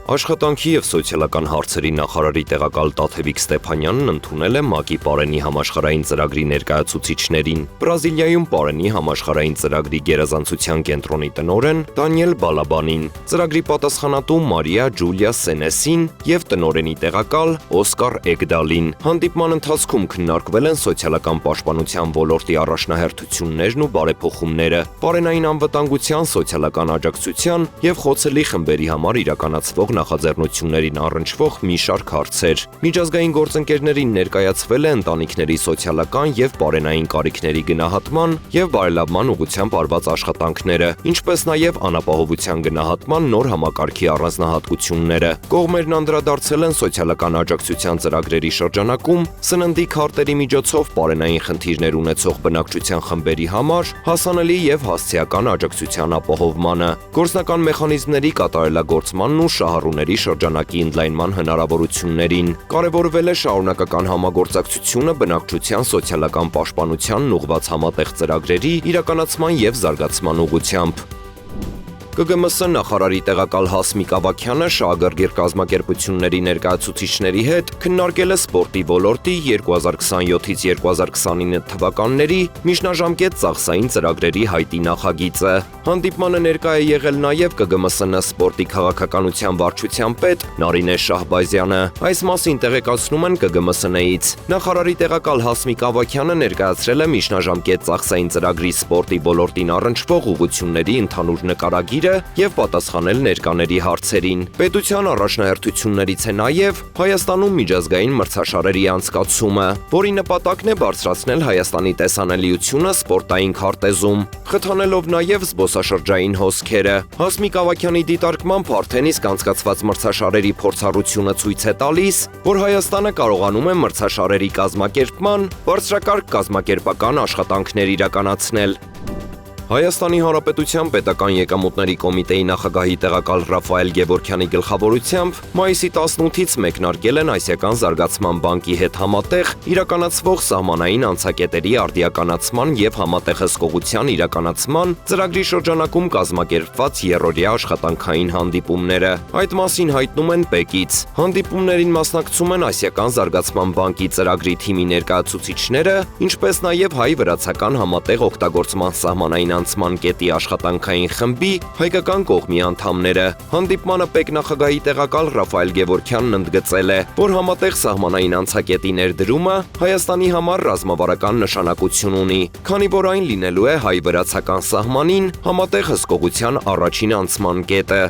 Աշխատանքի և սոցիալական հարցերի նախարարի տեղակալ Տաթևիկ Ստեփանյանն ընդունել է ՄԱԿ-ի Պարենի համաշխարհային ծրագրի ներկայացուցիչներին։ Բրազիլիայում Պարենի համաշխարհային ծրագրի գերազանցության կենտրոնի տնօրեն Դանիել Բալաբանին, ծրագրի պատասխանատու Մարիա Ջուլիա Սենեսին և տնօրենի տեղակալ Օսկար Էգդալին։ Հանդիպման ընթացքում քննարկվել են սոցիալական պաշտպանության ոլորտի առաջնահերթություններն ու բարեփոխումները, պարենային անվտանգության, սոցիալական աջակցության և խոցելի խմբերի համար իրականացվող նախաձեռնություններին առնչվող մի շարք հարցեր։ Միջազգային գործընկերներին ներկայացվել է ընտանիքների սոցիալական և պարենային կարիքների գնահատման և բարելավման ուղղությամբ արված աշխատանքները, ինչպես նաև անապահովության գնահատման նոր համակարգի առանձնահատկությունները։ Կողմերն անդրադարձել են սոցիալական աջակցության ծրագրերի շրջանակում սննդի քարտերի միջոցով պարենային խնդիրներ ունեցող բնակչության խմբերի համար հասանելի և հասցեական աջակցության ապահովմանը, գործնական մեխանիզմների կատարելագործմանն ու շահառուների շրջանակի ընդլայնման հնարավորություններին։ Կարևորվել է շարունակական համագործակցությունը բնակչության սոցիալական պաշտպանությանն ուղղված համատեղ ծրագրերի իրականացման և զարգացման ուղղությամբ։ ԿԳՄՍ նախարարի տեղակալ Հասմիկ Ավագյանը շահագրգիռ կազմակերպությունների ներկայացուցիչների հետ քննարկել է սպորտի ոլորտի 2027-2029 թվականների միջնաժամկետ ծախսային ծրագրերի հայտի նախագիծը։ Հանդիպմանը ներկա է եղել նաև ԿԳՄՍՆ սպորտի քաղաքականության վարչության պետ Նարինե Շահբազյանը։ Այս մասին տեղեկացնում են ԿԳՄՍՆ-ից։ Նախարարի տեղակալ Հասմիկ Ավագյանը ներկայացրել է միջնաժամկետ ծախսային ծրագրի սպորտի ոլորտին առնչվող ուղղությունների ընդհանուր նկարագիրը և պատասխանել ներկաների հարցերին։ Պետության առաջնահերթություններից է նաև Հայաստանում միջազգային մրցաշարերի անցկացումը, որի նպատակն է բարձրացնել Հայաստանի տեսանելիությունը սպորտային քարտեզում, խթանելով նաև զբոսաշրջային հոսքերը։ Հասմիկ Ավագյանի դիտարկմամբ արդեն իսկ անցկացված մրցաշարերի փորձառությունը ցույց է տալիս, որ Հայաստանը կարողանում է մրցաշարերի կազմակերպման բարձրակարգ կազմակերպական աշխատանքներ իրականացնել։ Հայաստանի Հանրապետության Պետական եկամուտների կոմիտեի նախագահի տեղակալ Ռաֆայել Գևորգյանի գլխավորությամբ մայիսի 18-ից մեկնարկել են Ասիական զարգացման բանկի հետ համատեղ իրականացվող սահմանային անցակետերի արդիականացման և համատեղ հսկողության իրականացման ծրագրի շրջանակում կազմակերպված եռօրյա աշխատանքային հանդիպումները։ Այդ մասին հայտնում են ՊԵԿ-ից։ Հանդիպումներին մասնակցում են Ասիական զարգացման բանկի ծրագրի թիմի ներկայացուցիչները, ինչպես նաև հայ-վրացական համատեղ օգտագործման սահմանային անցման կետի աշխատանքային խմբի հայկական կողմի անդամները։ Հանդիպմանը ՊԵԿ նախագահի տեղակալ Ռաֆայել Գևորգյանն ընդգծել է, որ համատեղ սահմանային անցակետի ներդրումը Հայաստանի համար ռազմավարական նշանակություն ունի, քանի որ այն լինելու է հայ-վրացական սահմանին համատեղ հսկողության առաջին անցման կետը։